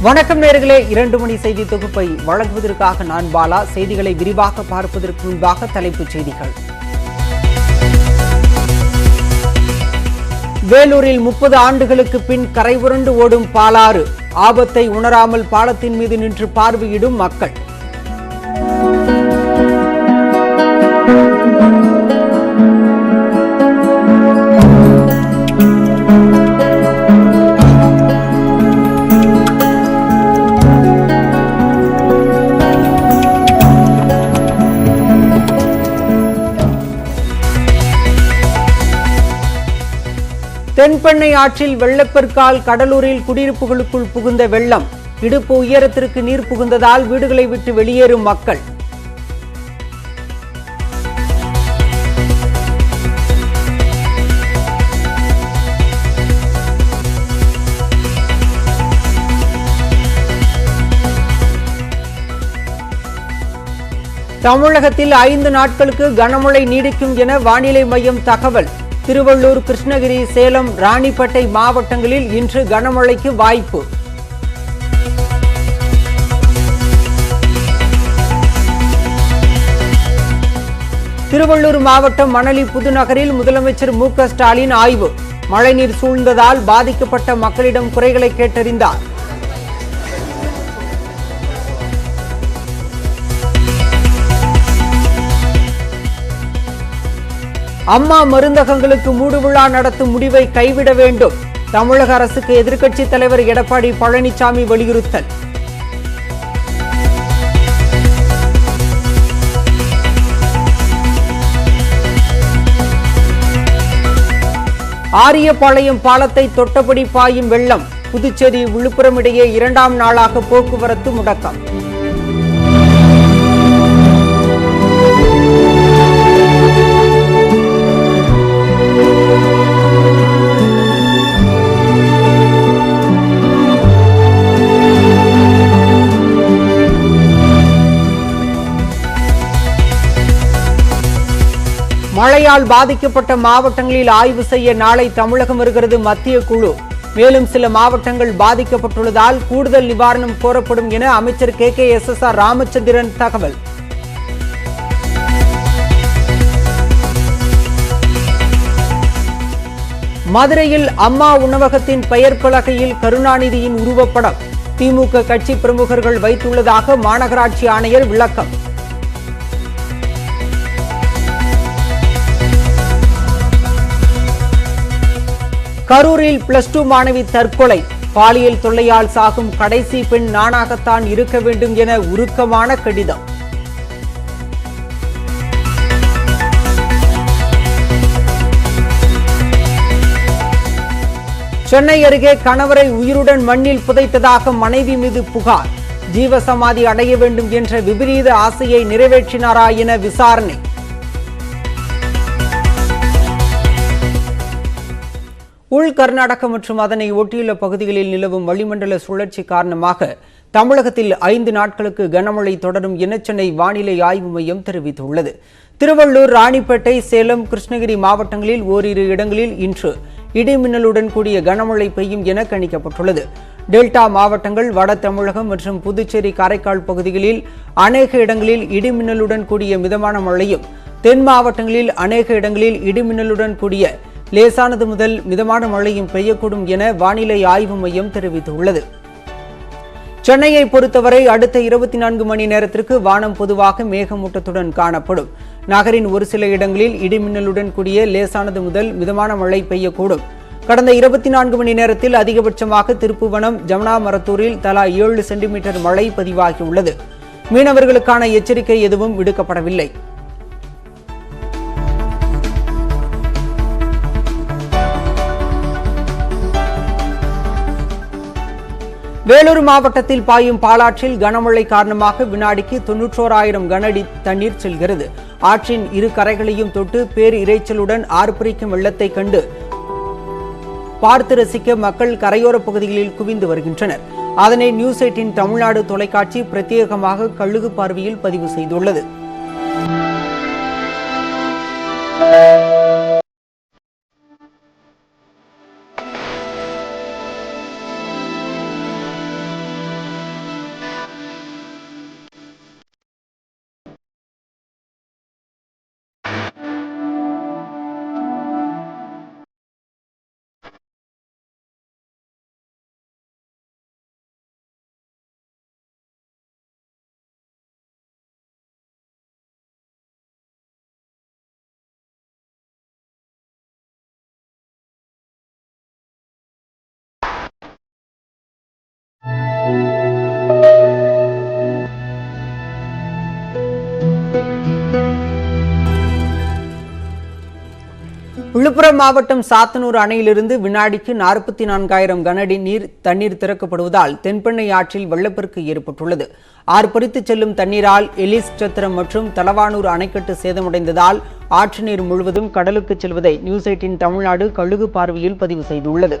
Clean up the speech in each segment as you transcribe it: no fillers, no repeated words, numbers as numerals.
வணக்கம் நேயர்களே, 2 மணி செய்தி தொகுப்பை வழங்குவதற்காக நான் பாலா. செய்திகளை விரிவாக பார்ப்பதற்கு முன்பாக தலைப்புச் செய்திகள். வேலூரில் 30 ஆண்டுகளுக்கு பின் கரை புரண்டு ஓடும் பாலாறு. ஆபத்தை உணராமல் பாலத்தின் மீது நின்று பார்வையிடும் மக்கள். தென்பெண்ணை ஆற்றில் வெள்ளப்பெருக்கால் கடலூரில் குடியிருப்புகளுக்குள் புகுந்த வெள்ளம். இடுப்பு உயரத்திற்கு நீர் புகுந்ததால் வீடுகளை விட்டு வெளியேறும் மக்கள். தமிழகத்தில் 5 நாட்களுக்கு கனமழை நீடிக்கும் என வானிலை மையம் தகவல். திருவள்ளூர், கிருஷ்ணகிரி, சேலம், ராணிப்பேட்டை மாவட்டங்களில் இன்று கனமழைக்கு வாய்ப்பு. திருவள்ளூர் மாவட்டம் மணலி புதுநகரில் முதலமைச்சர் மு.க. ஸ்டாலின் ஆய்வு. மழைநீர் சூழ்ந்ததால் பாதிக்கப்பட்ட மக்களிடம் குறைகளை கேட்டறிந்தார். அம்மா மருந்தகங்களுக்கு மூடுவிழா நடத்தும் முடிவை கைவிட வேண்டும். தமிழக அரசுக்கு எதிர்க்கட்சித் தலைவர் எடப்பாடி பழனிசாமி வலியுறுத்தல். ஆரியபாளையம் பாலத்தை தொட்டபடி பாயும் வெள்ளம். புதுச்சேரி, விழுப்புரம் இடையே 2ஆம் நாளாக போக்குவரத்து முடக்கம். மழையால் பாதிக்கப்பட்ட மாவட்டங்களில் ஆய்வு செய்ய நாளை தமிழகம் வருகிறது மத்திய குழு. மேலும் சில மாவட்டங்கள் பாதிக்கப்பட்டுள்ளதால் கூடுதல் நிவாரணம் கோரப்படும் என அமைச்சர் கே.எஸ்.ஆர். ராமச்சந்திரன் தகவல். மதுரையில் அம்மா உணவகத்தின் பெயர் பலகையில் கருணாநிதியின் உருவப்படம் திமுக கட்சி பிரமுகர்கள் வைத்துள்ளதாக மாநகராட்சி ஆணையர் விளக்கம். கரூரில் +2 மாணவி தற்கொலை. பாலியல் தொல்லையால் சாகும் கடைசி பெண் நானாகத்தான் இருக்க வேண்டும் என உருக்கமான கடிதம். சென்னை அருகே கணவரை உயிருடன் மண்ணில் புதைத்ததாக மனைவி மீது புகார். ஜீவசமாதி அடைய வேண்டும் என்ற விபரீத ஆசையை நிறைவேற்றினாரா என விசாரணை. உள் கர்நாடகம் மற்றும் அதனை ஒட்டியுள்ள பகுதிகளில் நிலவும் வளிமண்டல சுழற்சி காரணமாக தமிழகத்தில் 5 நாட்களுக்கு கனமழை தொடரும் என சென்னை வானிலை ஆய்வு மையம் தெரிவித்துள்ளது. திருவள்ளூர், ராணிப்பேட்டை, சேலம், கிருஷ்ணகிரி மாவட்டங்களில் ஓரிரு இடங்களில் இன்று இடிமின்னலுடன் கூடிய கனமழை பெய்யும் என கணிக்கப்பட்டுள்ளது. டெல்டா மாவட்டங்கள், வட தமிழகம் மற்றும் புதுச்சேரி, காரைக்கால் பகுதிகளில் அநேக இடங்களில் இடிமின்னலுடன் கூடிய மிதமான மழையும், தென் மாவட்டங்களில் அநேக இடங்களில் இடிமின்னலுடன் கூடிய லேசானது முதல் மிதமான மழையும் பெய்யக்கூடும் என வானிலை ஆய்வு மையம் தெரிவித்துள்ளது. சென்னையை பொறுத்தவரை அடுத்த 24 மணி நேரத்திற்கு வானம் பொதுவாக மேகமூட்டத்துடன் காணப்படும். நகரின் ஒரு சில இடங்களில் இடிமின்னலுடன் கூடிய லேசானது முதல் மிதமான மழை பெய்யக்கூடும். கடந்த 24 மணி நேரத்தில் அதிகபட்சமாக திருப்புவனம், ஜமுனாமரத்தூரில் தலா 7 சென்டிமீட்டர் மழை பதிவாகியுள்ளது. மீனவர்களுக்கான எச்சரிக்கை எதுவும் விடுக்கப்படவில்லை. வேலூர் மாவட்டத்தில் பாயும் பாலாற்றில் கனமழை காரணமாக வினாடிக்கு 91,000 கனஅடி தண்ணீர் செல்கிறது. ஆற்றின் இரு கரைகளையும் தொட்டு பேரிரைச்சலுடன் ஆர்ப்பரிக்கும் வெள்ளத்தை கண்டு பார்த்து ரசிக்க மக்கள் கரையோர பகுதிகளில் குவிந்து வருகின்றனர். அதனை நியூஸ் 18 தமிழ்நாடு தொலைக்காட்சி பிரத்யேகமாக கழுகு பார்வையில் பதிவு செய்துள்ளது. விழுப்புரம் மாவட்டம் சாத்தனூர் அணையிலிருந்து வினாடிக்கு 44,000 கனஅடி தண்ணீர் திறக்கப்படுவதால் தென்பெண்ணை ஆற்றில் வெள்ளப்பெருக்கு ஏற்பட்டுள்ளது. ஆர்ப்பரித்து செல்லும் தண்ணீரால் எலிஸ் சத்திரம் மற்றும் தலவானூர் அணைக்கட்டு சேதமடைந்ததால் ஆற்று நீர் முழுவதும் கடலுக்கு செல்வதை நியூஸ் 18 தமிழ்நாடு கழுகு பார்வையில் பதிவு செய்துள்ளது.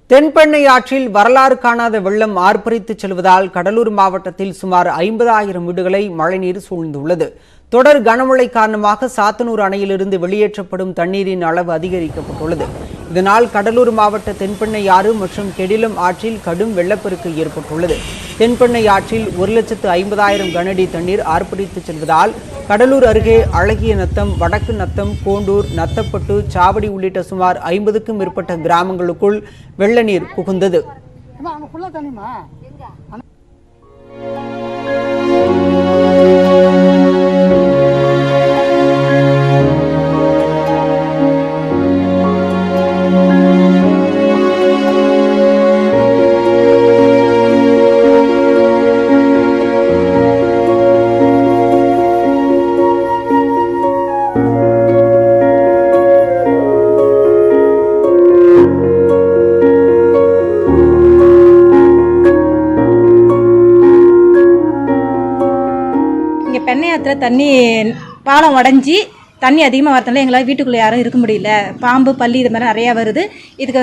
தென்பெண்ணை ஆற்றில் வரலாறு காணாத வெள்ளம் ஆர்ப்பரித்து செல்வதால் கடலூர் மாவட்டத்தில் சுமார் 50,000 வீடுகளை மழைநீர் சூழ்ந்துள்ளது. தொடர் கனமழை காரணமாக சாத்தனூர் அணையிலிருந்து வெளியேற்றப்படும் தண்ணீரின் அளவு அதிகரிக்கப்பட்டுள்ளது. இதனால் கடலூர் மாவட்ட தென்பெண்ணை ஆறு மற்றும் கெடிலம் ஆற்றில் கடும் வெள்ளப்பெருக்கு ஏற்பட்டுள்ளது. தென்பெண்ணை ஆற்றில் 1,50,000 கனஅடி தண்ணீர் ஆர்ப்பரித்து செல்வதால் கடலூர் அருகே அழகிய நத்தம், வடக்கு நத்தம், கோண்டூர், நத்தப்பட்டு, சாவடி உள்ளிட்ட சுமார் 50க்கும் மேற்பட்ட கிராமங்களுக்குள் வெள்ள நீர் புகுந்தது. பெண்ணையாத்துல தண்ணி பாலம் உடஞ்சி தண்ணி அதிகமாக வரதுனால எங்களால் வீட்டுக்குள்ளே யாரும் இருக்க முடியல. பாம்பு, பள்ளி இது மாதிரி நிறையா வருது. இதுக்கு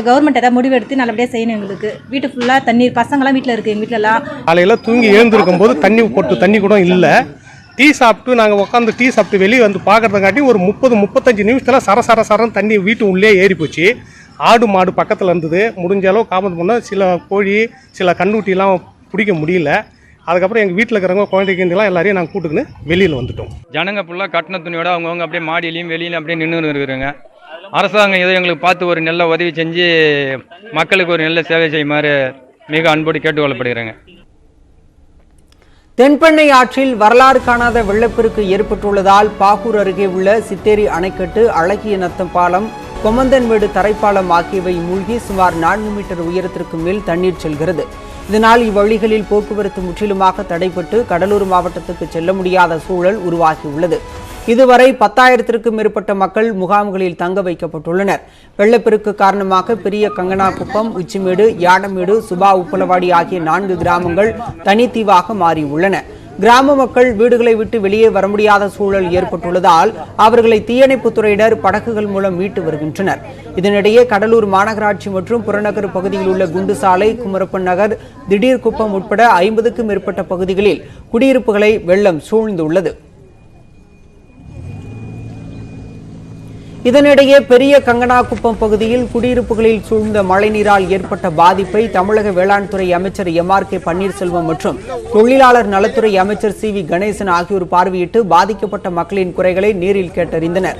கவர்மெண்ட் ஏதாவது முடிவு எடுத்து நல்லபடியாக செய்யணும். எங்களுக்கு வீட்டு ஃபுல்லாக தண்ணீர், பசங்களாம் வீட்டில் இருக்குது. எங்கள் வீட்டிலலாம் காலையில் தூங்கி எழுந்திருக்கும் போது தண்ணி கூட இல்லை. டீ சாப்பிட்டு நாங்கள் உட்காந்து டீ சாப்பிட்டு வெளியே வந்து பார்க்குறதுக்காட்டி ஒரு 30-35 நிமிஷத்தில் சரன்னு தண்ணி வீட்டு உள்ளே ஏறி போச்சு. ஆடு மாடு பக்கத்தில் இருந்தது. முடிஞ்ச அளவு காப்பது பண்ணால் சில கோழி, சில கண்ணுட்டிலாம் பிடிக்க முடியல. அதுக்கப்புறம் எங்கள் வீட்டில் இருக்கிறவங்க குழந்தைங்கலாம் எல்லாரையும் நாங்கள் கூட்டுக்குன்னு வெளியில் வந்துட்டோம். ஜனங்க ஃபுல்லாக கட்டின துணியோட அவங்கவுங்க அப்படியே மாடியிலையும் வெளியிலையும் அப்படியே நின்று இருக்கிறாங்க. அரசாங்கம் ஏதோ எங்களுக்கு பார்த்து ஒரு நல்ல உதவி செஞ்சு மக்களுக்கு ஒரு நல்ல சேவை செய்யுமாறு மிக அன்போடு கேட்டுக்கொள்ளப்படுகிறாங்க. தென்பெண்ணை ஆற்றில் வரலாறு காணாத வெள்ளப்பெருக்கு ஏற்பட்டுள்ளதால் பாகூர் அருகே உள்ள சித்தேரி அணைக்கட்டு, அழகிய நத்தம் பாலம், கொமந்தன்மேடு தரைப்பாலம் ஆகியவை மூழ்கி சுமார் 4 மீட்டர் உயரத்திற்கு மேல் தண்ணீர் செல்கிறது. இதனால் இவ்வழிகளில் போக்குவரத்து முற்றிலுமாக தடைபட்டு கடலூர் மாவட்டத்துக்கு செல்ல முடியாத சூழல் உருவாகியுள்ளது. இதுவரை 10,000க்கும் மேற்பட்ட மக்கள் முகாம்களில் தங்க வைக்கப்பட்டுள்ளனர். வெள்ளப்பெருக்கு காரணமாக பெரிய கங்கனாகுப்பம், உச்சிமேடு, யாடமேடு, சுபா உப்பலவாடி ஆகிய 4 கிராமங்கள் தனித்தீவாக மாறியுள்ளன. கிராம மக்கள் வீடுகளை விட்டு வெளியே வர முடியாத சூழல் ஏற்பட்டுள்ளதால் அவர்களை தீயணைப்புத்துறையினர் படகுகள் மூலம் மீட்டு வருகின்றனர். இதனிடையே கடலூர் மாநகராட்சி மற்றும் புறநகர் பகுதியில் உள்ள குண்டுசாலை, குமரப்பன் நகர், திடீர் குப்பம் உட்பட 50க்கும் மேற்பட்ட பகுதிகளில் குடியிருப்புகளை வெள்ளம் சூழ்ந்துள்ளது. இதனிடையே பெரிய கங்கனாகுப்பம் பகுதியில் குடியிருப்புகளில் சூழ்ந்த மழைநீரால் ஏற்பட்ட பாதிப்பை தமிழக வேளாண் துறை அமைச்சர் MRK பன்னீர்செல்வம் மற்றும் தொழிலாளர் நலத்துறை அமைச்சர் CV கணேசன் ஆகியோர் பார்வையிட்டு பாதிக்கப்பட்ட மக்களின் குறைகளை நேரில் கேட்டறிந்தனர்.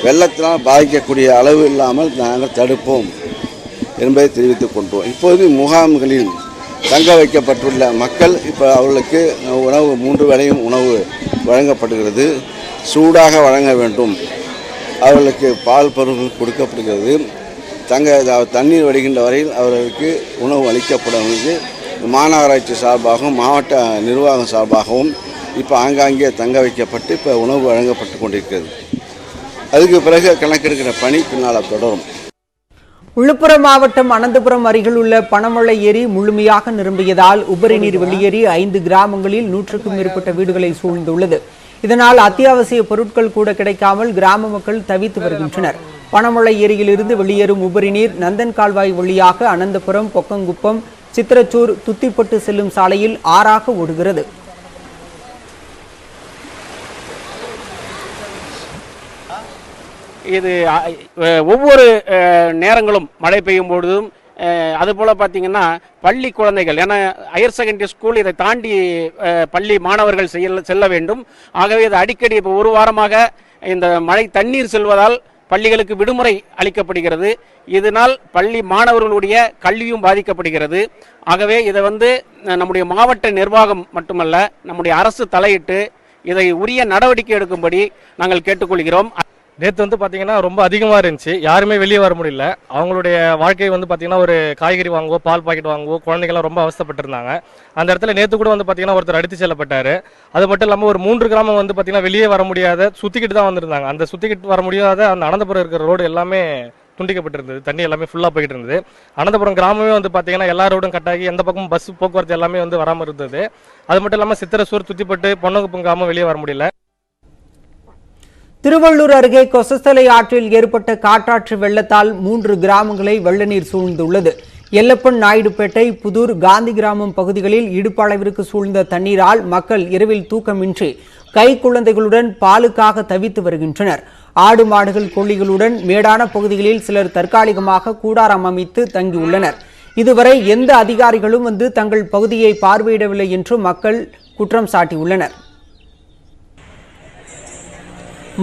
வெள்ளத்தினால் பாதிக்கக்கூடிய அளவு இல்லாமல் நாங்கள் தடுப்போம் என்பதை தெரிவித்துக் கொண்டோம். இப்போது முகாம்களில் தங்க வைக்கப்பட்டுள்ள மக்கள் இப்போ அவர்களுக்கு உணவு 3 வேளையும் உணவு வழங்கப்படுகிறது. சூடாக வழங்க வேண்டும். அவர்களுக்கு பால் பருவங்கள் கொடுக்கப்படுகிறது. தண்ணீர் வடிகின்ற வரையில் அவர்களுக்கு உணவு அளிக்கப்படுவது மாநகராட்சி சார்பாகவும் மாவட்ட நிர்வாகம் சார்பாகவும் இப்போ ஆங்காங்கே தங்க வைக்கப்பட்டு இப்போ உணவு வழங்கப்பட்டு கொண்டிருக்கிறது. அதுக்கு பிறகு கணக்கெடுக்கிற பணி பின்னால் தொடரும். விழுப்புரம் மாவட்டம் அனந்தபுரம் அருகில் உள்ள பனமழை ஏரி முழுமையாக நிரம்பியதால் உபரி நீர் வெளியேறி 5 கிராமங்களில் 100க்கும் மேற்பட்ட வீடுகளை சூழ்ந்துள்ளது. இதனால் அத்தியாவசிய பொருட்கள் கூட கிடைக்காமல் கிராம மக்கள் தவித்து வருகின்றனர். பனமழை ஏரியிலிருந்து வெளியேறும் உபரி நீர் நந்தன் கால்வாய் வழியாக அனந்தபுரம், பொக்கங்குப்பம், சித்திரச்சூர் துத்திப்பட்டு செல்லும் சாலையில் ஆறாக ஓடுகிறது. இது ஒவ்வொரு நேரங்களும் மழை பெய்யும் பொழுதும் அதுபோல் பார்த்திங்கன்னா பள்ளி குழந்தைகள், ஏன்னா ஹையர் செகண்டரி ஸ்கூல் இதை தாண்டி பள்ளி மாணவர்கள் செல்ல வேண்டும். ஆகவே இது அடிக்கடி இப்போ ஒரு வாரமாக இந்த மழை தண்ணீர் செல்வதால் பள்ளிகளுக்கு விடுமுறை அளிக்கப்படுகிறது. இதனால் பள்ளி மாணவர்களுடைய கல்வியும் பாதிக்கப்படுகிறது. ஆகவே இதை நம்முடைய மாவட்ட நிர்வாகம் மட்டுமல்ல, நம்முடைய அரசு தலையிட்டு இதை உரிய நடவடிக்கை எடுக்கும்படி நாங்கள் கேட்டுக்கொள்கிறோம். நேற்று பார்த்தீங்கன்னா ரொம்ப அதிகமாக இருந்துச்சு. யாருமே வெளியே வர முடியல. அவங்களுடைய வாழ்க்கை பார்த்தீங்கன்னா ஒரு காய்கறி வாங்குவோம், பால் பாக்கெட் வாங்குவோம், குழந்தைங்களாம் ரொம்ப அவஸ்தப்பட்டிருந்தாங்க. அந்த இடத்துல நேற்று கூட பார்த்தீங்கன்னா ஒருத்தர் அடித்து செல்லப்பட்டார். அது மட்டும் இல்லாமல் ஒரு 3 கிராமம் பார்த்தீங்கன்னா வெளியே வர முடியாத சுற்றிக்கிட்டு தான் வந்திருந்தாங்க. அந்த சுற்றிக்கிட்டு வர முடியாத அந்த அனந்தபுரம் இருக்கிற ரோடு எல்லாமே துண்டிக்கப்பட்டிருந்தது. தண்ணி எல்லாமே ஃபுல்லாக போய்கிட்டு இருந்தது. அனந்தபுரம் கிராமமே பார்த்தீங்கன்னா எல்லா ரோடும் கட்டாகி எந்த பக்கமும் பஸ் போக்குவரத்து எல்லாமே வராமல் இருந்தது. அது மட்டும் இல்லாமல் சித்திரசூர், துத்திப்பட்டு, பொன்னகுப்பம் கிராமம் வெளியே வர முடியல. திருவள்ளூர் அருகே கொசஸ்தலை ஆற்றில் ஏற்பட்ட காட்டாற்று வெள்ளத்தால் 3 கிராமங்களை வெள்ள நீர் சூழ்ந்துள்ளது. எல்லப்பன் நாயுடுபேட்டை, புதூர், காந்தி கிராமம் பகுதிகளில் இடுப்பளவிற்கு சூழ்ந்த தண்ணீரால் மக்கள் இரவில் தூக்கமின்றி கை குழந்தைகளுடன் பாலுக்காக தவித்து வருகின்றனர். ஆடு மாடுகள் கொள்ளிகளுடன் மேடான பகுதிகளில் சிலர் தற்காலிகமாக கூடாரம் அமைத்து தங்கியுள்ளனர். இதுவரை எந்த அதிகாரிகளும் தங்கள் பகுதியை பார்வையிடவில்லை என்று மக்கள் குற்றம் சாட்டியுள்ளனர்.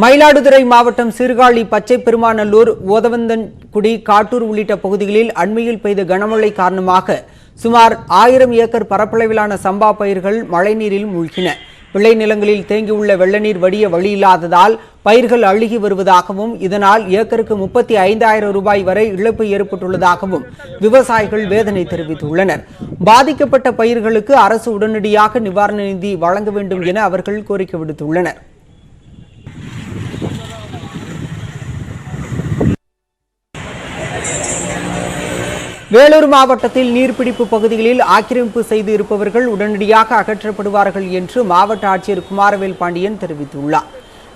மயிலாடுதுறை மாவட்டம் சீர்காழி, பச்சை பெருமாநல்லூர், ஓதவந்தன்குடி, காட்டூர் உள்ளிட்ட பகுதிகளில் அண்மையில் பெய்த கனமழை காரணமாக சுமார் 1000 ஏக்கர் பரப்பளவிலான சம்பா பயிர்கள் மழைநீரில் மூழ்கின. விளைநிலங்களில் தேங்கியுள்ள வெள்ளநீர் வடிய வழியில்லாததால் பயிர்கள் அழுகி வருவதாகவும் இதனால் ஏக்கருக்கு 35,000 ரூபாய் வரை இழப்பு ஏற்பட்டுள்ளதாகவும் விவசாயிகள் வேதனை தெரிவித்துள்ளனர். பாதிக்கப்பட்ட பயிர்களுக்கு அரசு உடனடியாக நிவாரண நிதி வழங்க வேண்டும் என அவர்கள் கோரிக்கை விடுத்துள்ளனர். வேலூர் மாவட்டத்தில் நீர்பிடிப்பு பகுதிகளில் ஆக்கிரமிப்பு செய்து இருப்பவர்கள் உடனடியாக அகற்றப்படுவார்கள் என்று மாவட்ட ஆட்சியர் குமாரவேல் பாண்டியன் தெரிவித்துள்ளார்.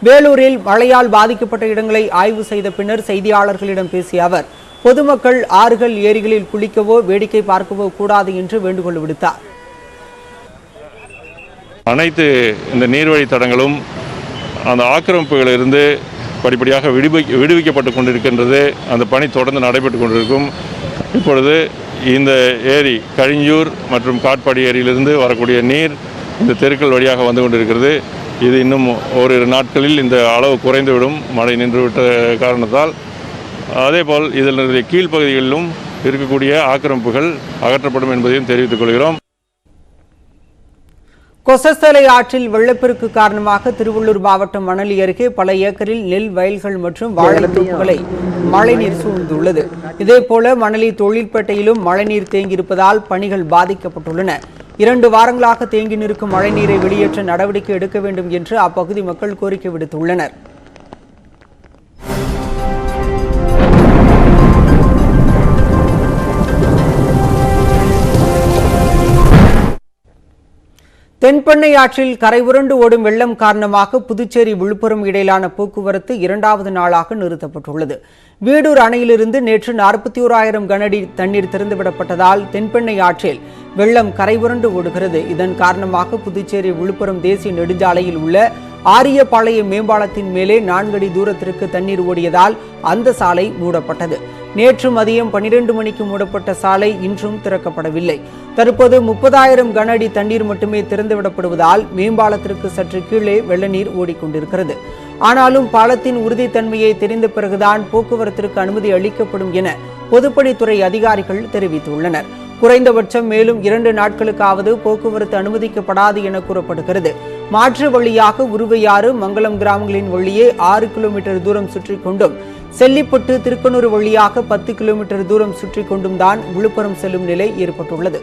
வேலூரில் மழையால் பாதிக்கப்பட்ட இடங்களை ஆய்வு செய்த பின்னர் செய்தியாளர்களிடம் பேசிய அவர், பொதுமக்கள் ஆறுகள், ஏரிகளில் குளிக்கவோ வேடிக்கை பார்க்கவோ கூடாது என்று வேண்டுகோள் விடுத்தார். அனைத்து இந்த நீர்வழி தடங்களும் அந்த ஆக்கிரமிப்புகளிலிருந்து படிப்படியாக விடுவிக்கப்பட்டு கொண்டிருக்கின்றது. அந்த பணி தொடர்ந்து நடைபெற்று கொண்டிருக்கும். இப்பொழுது இந்த ஏரி, கழிஞ்சூர் மற்றும் காட்பாடி ஏரியிலிருந்து வரக்கூடிய நீர் இந்த தெருக்கள் வழியாக வந்து கொண்டிருக்கிறது. இது இன்னும் ஓரிரு நாட்களில் இந்த அளவு குறைந்துவிடும், மழை நின்றுவிட்ட காரணத்தால். அதேபோல் இதில் கீழ்ப்பகுதிகளிலும் இருக்கக்கூடிய ஆக்கிரமிப்புகள் அகற்றப்படும் என்பதையும் தெரிவித்துக் கொள்கிறோம். கொசஸ்தலை ஆற்றில் வெள்ளப்பெருக்கு காரணமாக திருவள்ளூர் மாவட்டம் மணலி அருகே பல ஏக்கரில் நெல் வயல்கள் மற்றும் வாழைத்தோப்புகளை மழைநீர் சூழ்ந்துள்ளது. இதேபோல மணலி தொழிற்பேட்டையிலும் மழைநீர் தேங்கியிருப்பதால் பணிகள் பாதிக்கப்பட்டுள்ளன. 2 வாரங்களாக தேங்கி நிற்கும் மழைநீரை வெளியேற்ற நடவடிக்கை எடுக்க வேண்டும் என்று அப்பகுதி மக்கள் கோரிக்கை விடுத்துள்ளனர். தென்பெண்ணை ஆற்றில் கரை உருண்டு ஓடும் வெள்ளம் காரணமாக புதுச்சேரி, விழுப்புரம் இடையிலான போக்குவரத்து 2வது நாளாக நிறுத்தப்பட்டுள்ளது. வீடூர் அணையிலிருந்து நேற்று 41,000 கனஅடி தண்ணீர் திறந்துவிடப்பட்டதால் தென்பெண்ணை ஆற்றில் வெள்ளம் கரை உருண்டு ஓடுகிறது. இதன் காரணமாக புதுச்சேரி, விழுப்புரம் தேசிய நெடுஞ்சாலையில் உள்ள ஆரியபாளையம் மேம்பாலத்தின் மேலே 4 அடி தூரத்திற்கு தண்ணீர் ஓடியதால் அந்த சாலை மூடப்பட்டது. நேற்று மதியம் 12 மணிக்கு மூடப்பட்ட சாலை இன்றும் திறக்கப்படவில்லை. தற்போது 30,000 கன அடி தண்ணீர் மட்டுமே திறந்துவிடப்படுவதால் மேம்பாலத்திற்கு சற்று கீழே வெள்ள நீர் ஓடிக்கொண்டிருக்கிறது. ஆனாலும் பாலத்தின் உறுதித்தன்மையை தெரிந்த பிறகுதான் போக்குவரத்திற்கு அனுமதி அளிக்கப்படும் என பொதுப்பணித்துறை அதிகாரிகள் தெரிவித்துள்ளனர். குறைந்தபட்சம் மேலும் 2 நாட்களுக்காவது போக்குவரத்து அனுமதிக்கப்படாது என கூறப்படுகிறது. மாற்று வழியாக உருவையாறு, மங்கலம் கிராமங்களின் வழியே 6 கிலோமீட்டர் தூரம் சுற்றி கொண்டும், செல்லிப்பட்டு, திருக்கனூர் வழியாக 10 கிலோமீட்டர் தூரம் சுற்றி கொண்டும் தான் விழுப்புரம் செல்லும் நிலை ஏற்பட்டுள்ளது.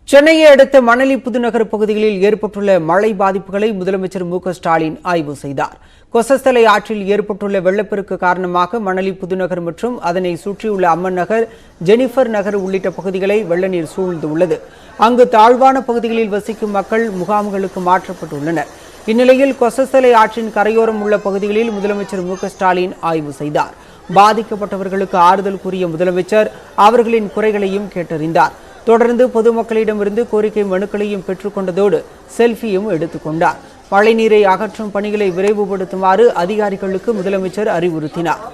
சென்னையை அடுத்த மணலி, புதுநகர் பகுதிகளில் ஏற்பட்டுள்ள மழை பாதிப்புகளை முதலமைச்சர் மு க ஸ்டாலின் ஆய்வு செய்தார். கொசஸ்தலை ஆற்றில் ஏற்பட்டுள்ள வெள்ளப்பெருக்கு காரணமாக மணலி, புதுநகர் மற்றும் அதனை சுற்றியுள்ள அம்மன் நகர், ஜெனிஃபர் நகர் உள்ளிட்ட பகுதிகளை வெள்ள நீர் சூழ்ந்துள்ளது. அங்கு தாழ்வான பகுதிகளில் வசிக்கும் மக்கள் முகாம்களுக்கு மாற்றப்பட்டுள்ளனர். இந்நிலையில் கொசஸ்தலை ஆற்றின் கரையோரம் உள்ள பகுதிகளில் முதலமைச்சர் மு க ஸ்டாலின் ஆய்வு செய்தார். பாதிக்கப்பட்டவர்களுக்கு ஆறுதல் கூறிய முதலமைச்சர் அவர்களின் குறைகளையும் கேட்டறிந்தார். தொடர்ந்து பொதுமக்களிடமிருந்து கோரிக்கை மனுக்களையும் பெற்றுக்கொண்டதோடு செல்ஃபியும் எடுத்துக்கொண்டார். மழைநீரை அகற்றும் பணிகளை விரைவுபடுத்துமாறு அதிகாரிகளுக்கு முதலமைச்சர் அறிவுறுத்தினார்.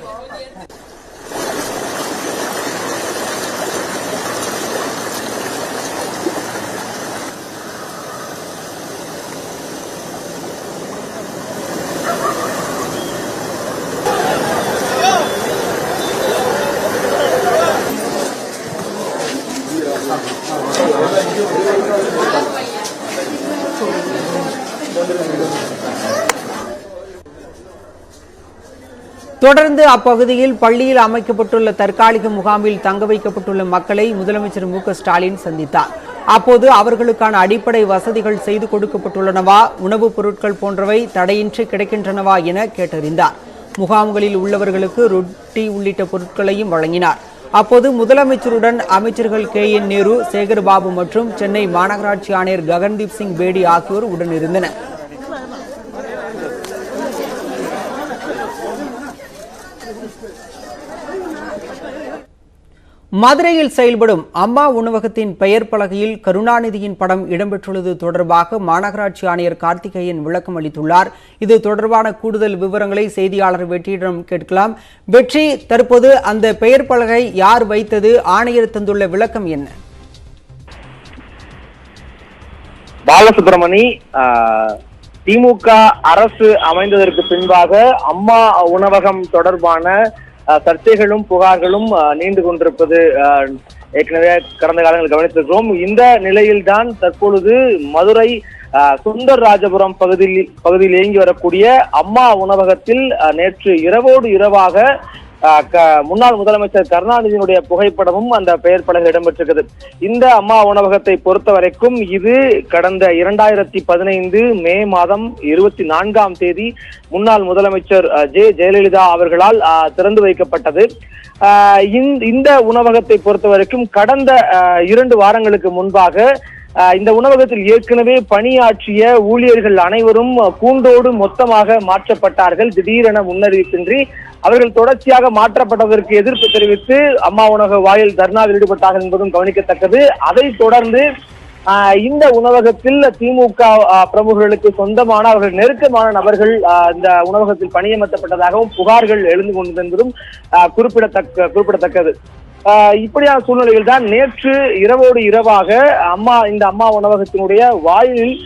தொடர்ந்து அப்பகுதியில் பள்ளியில் அமைக்கப்பட்டுள்ள தற்காலிக முகாமில் தங்க வைக்கப்பட்டுள்ள மக்களை முதலமைச்சர் மு க ஸ்டாலின் சந்தித்தார். அப்போது அவர்களுக்கான அடிப்படை வசதிகள் செய்து கொடுக்கப்பட்டுள்ளனவா, உணவுப் பொருட்கள் போன்றவை தடையின்றி கிடைக்கின்றனவா என கேட்டறிந்தார். முகாம்களில் உள்ளவர்களுக்கு ரொட்டி உள்ளிட்ட பொருட்களையும் வழங்கினார். அப்போது முதலமைச்சருடன் அமைச்சர்கள் KN நேரு, சேகர்பாபு மற்றும் சென்னை மாநகராட்சி ஆணையர் ககன்தீப் சிங் பேடி ஆகியோர் உடனிருந்தனர். மதுரையில் செயல்படும் அம்மா உணவகத்தின் பெயர் பலகையில் கருணாநிதியின் படம் இடம்பெற்றுள்ளது தொடர்பாக மாநகராட்சி ஆணையர் கார்த்திகேயன் விளக்கம் அளித்துள்ளார். இது தொடர்பான கூடுதல் விவரங்களை செய்தியாளர் வெற்றியிடம் கேட்கலாம். வெற்றி, தற்போது அந்த பெயர் பலகை யார் வைத்தது? ஆணையர் தந்துள்ள விளக்கம் என்ன? பாலசுப்ரமணி, திமுக அரசு அமைந்ததற்கு பின்பாக அம்மா உணவகம் தொடர்பான சர்ச்சைகளும் புகார்களும் நீண்டு கொண்டிருப்பது ஏற்கனவே கடந்த காலங்களில் கவனித்திருக்கிறோம். இந்த நிலையில்தான் தற்பொழுது மதுரை சுந்தர்ராஜபுரம் பகுதியில் இயங்கி வரக்கூடிய அம்மா உணவகத்தில் நேற்று இரவோடு இரவாக முன்னாள் முதலமைச்சர் கருணாநிதியினுடைய புகைப்படமும் அந்த பெயர் பலகை இடம்பெற்றிருக்கிறது. இந்த அம்மா உணவகத்தை பொறுத்த வரைக்கும் இது கடந்த 2015 மே மாதம் 24ஆம் தேதி முன்னாள் முதலமைச்சர் ஜெயலலிதா அவர்களால் திறந்து வைக்கப்பட்டது. இந்த உணவகத்தை பொறுத்த வரைக்கும் கடந்த 2 வாரங்களுக்கு முன்பாக இந்த உணவகத்தில் ஏற்கனவே பணியாற்றிய ஊழியர்கள் அனைவரும் கூண்டோடு மொத்தமாக மாற்றப்பட்டார்கள். திடீரென முன்னறிவிப்பின்றி அவர்கள் தொடர்ச்சியாக மாற்றப்பட்டதற்கு எதிர்ப்பு தெரிவித்து அம்மா உணவக வாயில் தர்ணாவில் ஈடுபட்டார்கள் என்பதும் கவனிக்கத்தக்கது. அதைத் தொடர்ந்து இந்த உணவகத்தில் திமுக பிரமுகர்களுக்கு சொந்தமான அவர்கள் நெருக்கமான நபர்கள் இந்த உணவகத்தில் பணியமர்த்தப்பட்டதாகவும் புகார்கள் எழுந்து கொண்டது என்பதும் குறிப்பிடத்தக்கது. இப்படியான சூழ்நிலையில் தான் நேற்று இரவோடு இரவாக இந்த அம்மா உணவகத்தினுடைய வாயிலில்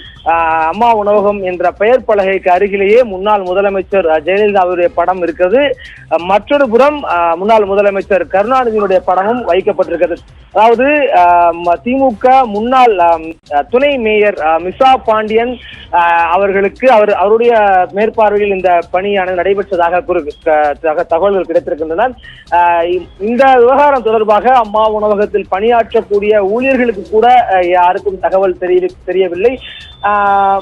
அம்மா உணவகம் என்ற பெயர் பலகைக்கு அருகிலேயே முன்னாள் முதலமைச்சர் ஜெயலலிதா அவருடைய படம் இருக்கிறது. மற்றொரு புறம் முன்னாள் முதலமைச்சர் கருணாநிதியினுடைய படமும் வைக்கப்பட்டிருக்கிறது. அதாவது திமுக முன்னாள் துணை மேயர் மிசா பாண்டியன் அவர்களுக்கு அவருடைய மேற்பார்வையில் இந்த பணியானது நடைபெற்றதாக தகவல்கள் கிடைத்திருக்கின்றன. இந்த விவகாரம் தொடர்பாக அம்மா உணவகத்தில் பணியாற்றக்கூடிய ஊழியர்களுக்கு கூட யாருக்கும் தகவல் தெரியவில்லை.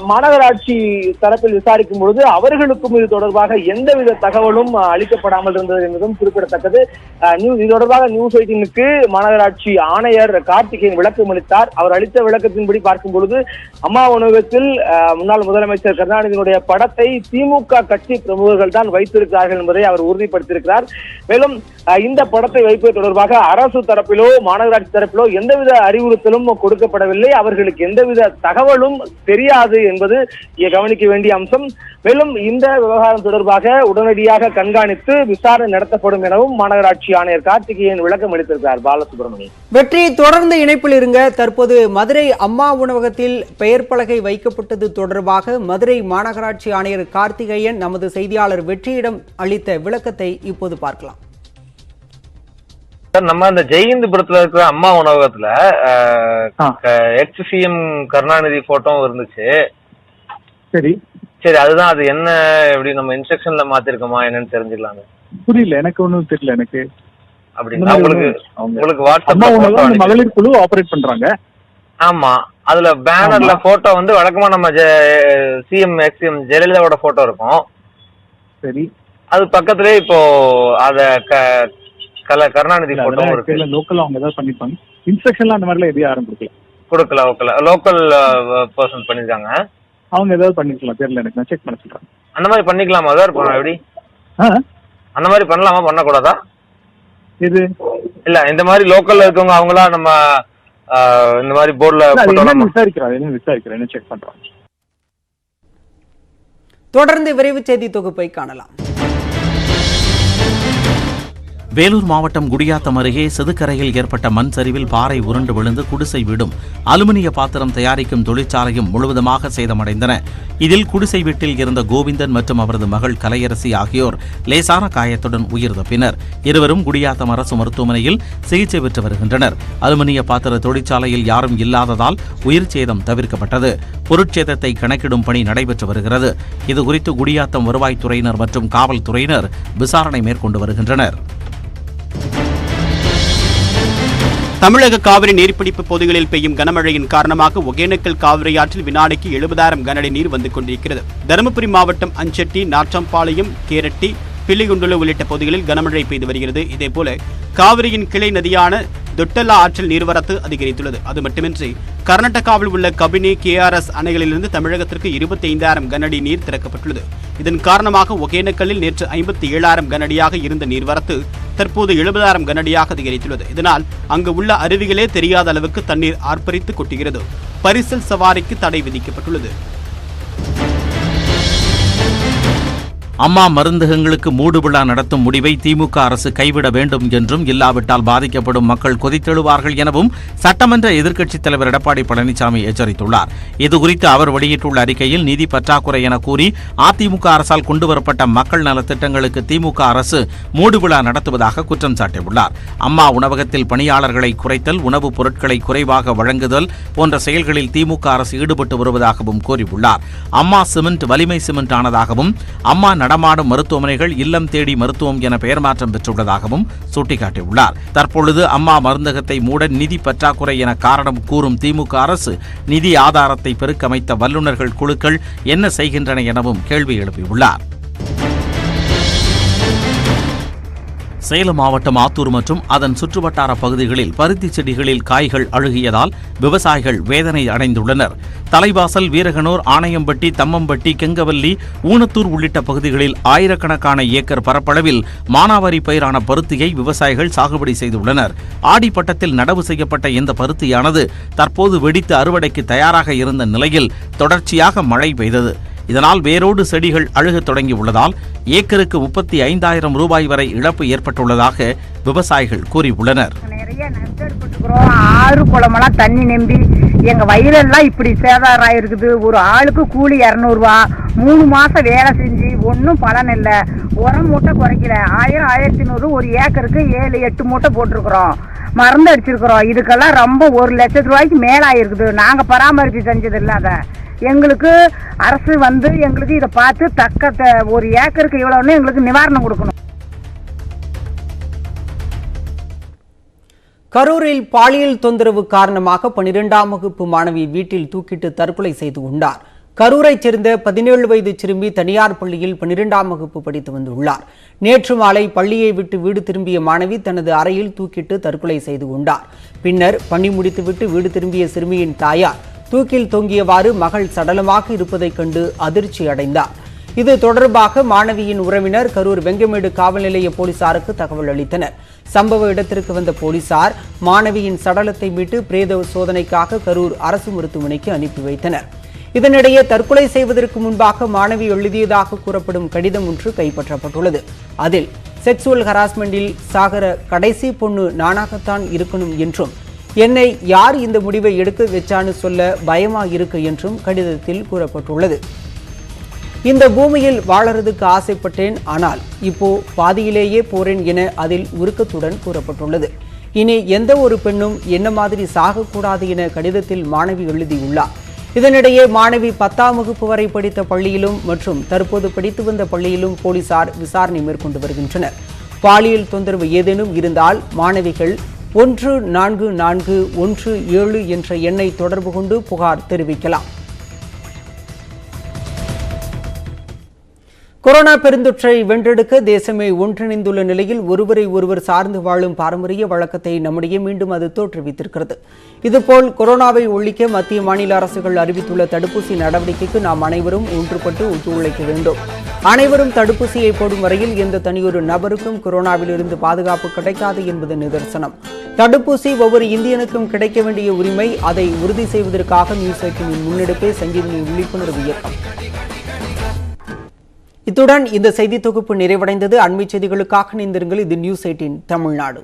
மாநகராட்சி தரப்பில் விசாரிக்கும் பொழுது அவர்களுக்கும் இது தொடர்பாக எந்தவித தகவலும் அளிக்கப்படாமல் இருந்தது என்பதும் குறிப்பிடத்தக்கது. இது தொடர்பாக நியூஸ் 18க்கு மாநகராட்சி ஆணையர் கார்த்திகேயன் விளக்கம் அளித்தார். அவர் அளித்த விளக்கத்தின்படி பார்க்கும் பொழுது அம்மா உணவகத்தில் முன்னாள் முதலமைச்சர் கருணாநிதியினுடைய படத்தை திமுக கட்சி பிரமுகர்கள் தான் வைத்திருக்கிறார்கள் என்பதை அவர் உறுதிப்படுத்தியிருக்கிறார். மேலும் இந்த படத்தை வைப்பது தொடர்பாக அரசு தரப்பிலோ மாநகராட்சி தரப்பிலோ எந்தவித அறிவுறுத்தலும் கொடுக்கப்படவில்லை. அவர்களுக்கு எந்தவித தகவலும் தெரியாது என்பது கவனிக்க வேண்டிய அம்சம். மேலும் இந்த விவகாரம் தொடர்பாக உடனடியாக கண்காணித்து விசாரணை நடத்தப்படும் எனவும் மாநகராட்சி ஆணையர் கார்த்திகேயன் விளக்கம் அளித்திருக்கிறார். பாலசுப்ரமணி, வெற்றி, தொடர்ந்து இணைப்பில் இருங்க. தற்போது மதுரை அம்மா உணவகத்தில் பெயர் பலகை வைக்கப்பட்டது தொடர்பாக மதுரை மாநகராட்சி ஆணையர் கார்த்திகேயன் நமது செய்தியாளர் வெற்றியிடம் அளித்த விளக்கத்தை இப்போது பார்க்கலாம். நம்ம அந்த ஜெயஹிந்துபுரத்துல இருக்கிற அம்மா உணவகத்துல ex-CM கருணாநிதி போட்டோ இருந்துச்சு. சரி, அதுதான். அது என்ன எப்படி நம்ம இன்ஸ்ட்ரக்ஷன்ல மாத்திருக்கோமா என்னன்னு தெரிஞ்சுக்கலாங்க. புரியல, எனக்கு ஒண்ணும் தெரியல. எனக்கு அப்படின்னா உங்களுக்கு வாட்ஸ்அப் மகளிர் குழு ஆபரேட் பண்றாங்க. ஆமா, அதுல பேனர்ல போட்டோ வந்து வழக்கமா நம்ம ex-CM ஜெயலலிதாவோட போட்டோ இருக்கும். சரி, அது பக்கத்துலயே இப்போ அத கருணாநிதி போட்டோ இருக்கு. லோக்கல் அவங்க ஏதாவது பண்ணிருப்பாங்க. இன்ஸ்ட்ரக்ஷன்லாம் அந்த மாதிரிலாம் எதையும் யாரும் கொடுக்கல. லோக்கல் பர்சன் பண்ணிருக்காங்க. அவங்க ஏதாவது பண்ணிக்கலாம், தெரியல எனக்கு. நான் செக் பண்ண சொல்றேன். அந்த மாதிரி பண்ணிக்கலாமா சார்? எப்படி ஆ அந்த மாதிரி பண்ணலாமா, பண்ணக்கூடாதா? இது இல்ல இந்த மாதிரி லோக்கல்ல இருக்கவங்க அவங்களா நம்ம இந்த மாதிரி போர்டில் விசாரிக்கிறேன், என்ன செக் பண்றோம். தொடர்ந்து விரைவு செய்தி தொகுப்பை காணலாம். வேலூர் மாவட்டம் குடியாத்தம் அருகே செதுக்கரையில் ஏற்பட்ட மண் சரிவில் பாறை உருண்டு விழுந்து குடிசை வீடும் அலுமினிய பாத்திரம் தயாரிக்கும் தொழிற்சாலையும் முழுவதுமாக சேதமடைந்தன. இதில் குடிசை வீட்டில் இருந்த கோவிந்தன் மற்றும் அவரது மகள் கலையரசி ஆகியோர் லேசான காயத்துடன் உயிர் தப்பினர். இருவரும் குடியாத்தம் அரசு மருத்துவமனையில் சிகிச்சை பெற்று வருகின்றனர். அலுமினிய பாத்திர தொழிற்சாலையில் யாரும் இல்லாததால் உயிர் சேதம் தவிர்க்கப்பட்டது. பொருட்சேதத்தை கணக்கிடும் பணி நடைபெற்று வருகிறது. இதுகுறித்து குடியாத்தம் வருவாய்த்துறையினர் மற்றும் காவல்துறையினர் விசாரணை மேற்கொண்டு வருகின்றனர். தமிழக காவிரி நீர்பிடிப்பு பகுதிகளில் பெய்யும் கனமழையின் காரணமாக ஒகேனக்கல் காவிரி ஆற்றில் வினாடிக்கு 70,000 கனஅடி நீர் வந்து கொண்டிருக்கிறது. தருமபுரி மாவட்டம் அஞ்சட்டி, நாற்றம்பாளையம், கேரட்டி, பில்லிகுண்டுலு உள்ளிட்ட பகுதிகளில் கனமழை பெய்து வருகிறது. இதேபோல காவிரியின் கிளை நதியான தொட்டல்லா ஆற்றில் நீர்வரத்து அதிகரித்துள்ளது. அது மட்டுமின்றி கர்நாடகாவில் உள்ள கபினி, KRS அணைகளிலிருந்து தமிழகத்திற்கு 25,000 கனஅடி நீர் திறக்கப்பட்டுள்ளது. இதன் காரணமாக ஒகேனக்கல்லில் நேற்று 57,000 கனஅடியாக இருந்த நீர்வரத்து தற்போது 70,000 கனஅடியாக அதிகரித்துள்ளது. இதனால் அங்கு உள்ள அருவிகளே தெரியாத அளவுக்கு தண்ணீர் ஆர்ப்பரித்து கொட்டுகிறது. பரிசல் சவாரிக்கு தடை விதிக்கப்பட்டுள்ளது. அம்மா மருந்தகங்களுக்கு மூடு விழா நடத்தும் முடிவை திமுக அரசு கைவிட வேண்டும் என்றும், இல்லாவிட்டால் பாதிக்கப்படும் மக்கள் கொதித்தெழுவார்கள் எனவும் சட்டமன்ற எதிர்க்கட்சித் தலைவர் எடப்பாடி பழனிசாமி எச்சரித்துள்ளார். இதுகுறித்து அவர் வெளியிட்டுள்ள அறிக்கையில், நிதி பற்றாக்குறை என கூறி அதிமுக அரசால் கொண்டுவரப்பட்ட மக்கள் நலத்திட்டங்களுக்கு திமுக அரசு மூடு விழா நடத்துவதாக குற்றம் சாட்டியுள்ளார். அம்மா உணவகத்தில் பணியாளர்களை குறைத்தல், உணவுப் பொருட்களை குறைவாக வழங்குதல் போன்ற செயல்களில் திமுக அரசு ஈடுபட்டு வருவதாகவும் கூறியுள்ளார். அம்மா சிமெண்ட் வலிமை சிமெண்ட் ஆனதாகவும், அம்மா நடமாடும் மருத்துவமனைகள் இல்லம் தேடி மருத்துவம் என பெயர் மாற்றம் பெற்றுள்ளதாகவும் சுட்டிக்காட்டியுள்ளார். தற்பொழுது அம்மா மருந்தகத்தை மூட நிதி பற்றாக்குறை என காரணம் கூறும் திமுக அரசு நிதி ஆதாரத்தை பெருக்கமைத்த வல்லுநர்கள் குழுக்கள் என்ன செய்கின்றன எனவும் கேள்வி எழுப்பியுள்ளார். சேலம் மாவட்டம் ஆத்தூர் மற்றும் அதன் சுற்றுவட்டார பகுதிகளில் பருத்தி செடிகளில் காய்கள் அழுகியதால் விவசாயிகள் வேதனை அடைந்துள்ளனர். தலைவாசல், வீரகனூர், ஆணையம்பட்டி, தம்மம்பட்டி, கெங்கவல்லி, ஊனத்தூர் உள்ளிட்ட பகுதிகளில் ஆயிரக்கணக்கான ஏக்கர் பரப்பளவில் மானாவாரி பயிரான பருத்தியை விவசாயிகள் சாகுபடி செய்துள்ளனர். ஆடிப்பட்டத்தில் நடவு செய்யப்பட்ட இந்த பருத்தியானது தற்போது வெடித்து அறுவடைக்கு தயாராக இருந்த நிலையில் தொடர்ச்சியாக மழை பெய்தது. இதனால் வேரோடு செடிகள் அழுகத் தொடங்கியுள்ளதால் ஏக்கருக்கு 35,000 ரூபாய் வரை இழப்பு ஏற்பட்டுள்ளதாக விவசாயிகள் கூறியுள்ளனர். நிறைய நஷ்டப்பட்டுக்கிறோம். ஆறு குளமெல்லாம் தண்ணி நம்பி எங்க வயலெல்லாம் இப்படி சேதாரம் ஆயிருக்குது. ஒரு ஆளுக்கு கூலி 200 ரூபா. 3 மாசம் வேலை செஞ்சு ஒன்றும் பலன் இல்லை. உரம் மூட்டை குறைக்கல. 1000, 1100 ஒரு ஏக்கருக்கு 7-8 மூட்டை போட்டிருக்கிறோம். மருந்து அடிச்சிருக்கிறோம். இதுக்கெல்லாம் ரொம்ப 1 லட்சம் ரூபாய்க்கு மேல ஆயிருக்குது. நாங்க பராமரிப்பு செஞ்சது இல்லாத எங்களுக்கு அரசு எங்களுக்கு இதை பார்த்து தக்க ஒரு ஏக்கருக்கு இவ்வளவுன்னு எங்களுக்கு நிவாரணம் கொடுக்கணும். கரூரில் பாலியல் தொந்தரவு காரணமாக 12ஆம் வகுப்பு மாணவி வீட்டில் தூக்கிட்டு தற்கொலை செய்து கொண்டார். கரூரைச் சேர்ந்த 17 வயது சிறுமி தனியார் பள்ளியில் 12ஆம் வகுப்பு படித்து வந்துள்ளார். நேற்று மாலை பள்ளியை விட்டு வீடு திரும்பிய மாணவி தனது அறையில் தூக்கிட்டு தற்கொலை செய்து கொண்டார். பின்னர் பணி முடித்துவிட்டு வீடு திரும்பிய சிறுமியின் தாயார் தூக்கில் தொங்கியவாறு மகள் சடலமாக இருப்பதைக் கண்டு அதிர்ச்சி அடைந்தார். இது தொடர்பாக மாணவியின் உறவினர் கரூர் வெங்கமேடு காவல் நிலைய போலீசாருக்கு தகவல் அளித்தனர். சம்பவ இடத்திற்கு வந்த போலீசார் மாணவியின் சடலத்தை மீட்டு பிரேத சோதனைக்காக கரூர் அரசு மருத்துவமனைக்கு அனுப்பி வைத்தனர். இதனிடையே தற்கொலை செய்வதற்கு முன்பாக மாணவி எழுதியதாக கூறப்படும் கடிதம் ஒன்று கைப்பற்றப்பட்டுள்ளது. அதில் செக்சுவல் ஹராஸ்மெண்டில் சாகர கடைசி பொண்ணு நானாகத்தான் இருக்கணும் என்றும், என்னை யார் இந்த முடிவை எடுக்க வச்சான்னு சொல்ல பயமா இருக்கு என்றும் கடிதத்தில் கூறப்பட்டுள்ளது. இந்த பூமியில் வாழறதுக்கு ஆசைப்பட்டேன், ஆனால் இப்போ பாதியிலேயே போறேன் என அதில் உருக்கத்துடன் கூறப்பட்டுள்ளது. இனி எந்த ஒரு பெண்ணும் என்ன மாதிரி சாகக்கூடாது என கடிதத்தில் மாணவி எழுதியுள்ளார். இதனிடையே மாணவி 10ஆம் வகுப்பு வரை படித்த பள்ளியிலும் மற்றும் தற்போது படித்து வந்த பள்ளியிலும் போலீசார் விசாரணை மேற்கொண்டு வருகின்றனர். பாலியல் தொந்தரவு ஏதேனும் இருந்தால் மாணவிகள் 144117 என்ற எண்ணை தொடர்பு கொண்டு புகார் தெரிவிக்கலாம். கொரோனா பெருந்தொற்றை வென்றெடுக்க தேசமே ஒன்றிணைந்துள்ள நிலையில் ஒருவரை ஒருவர் சார்ந்து வாழும் பாரம்பரிய வழக்கத்தை நம்முடைய மீண்டும் அது தோற்றுவித்திருக்கிறது. இதுபோல் கொரோனாவை ஒழிக்க மத்திய மாநில அரசுகள் அறிவித்துள்ள தடுப்பூசி நடவடிக்கைக்கு நாம் அனைவரும் ஒன்றுபட்டு ஒத்துழைக்க வேண்டும். அனைவரும் தடுப்பூசியை போடும் வரையில் எந்த தனியொரு நபருக்கும் கொரோனாவிலிருந்து பாதுகாப்பு கிடைக்காது என்பது நிதர்சனம். தடுப்பூசி ஒவ்வொரு இந்தியனுக்கும் கிடைக்க வேண்டிய உரிமை. அதை உறுதி செய்வதற்காக நியூஸ் 18 முன்னெடுப்பே சஞ்சீவனி விழிப்புணர்வு இயக்கம். இத்துடன் இந்த செய்தி தொகுப்பு நிறைவடைந்தது. அண்மை செய்திகளுக்காக இணைந்திருங்கள். இது நியூஸ் 18 தமிழ்நாடு.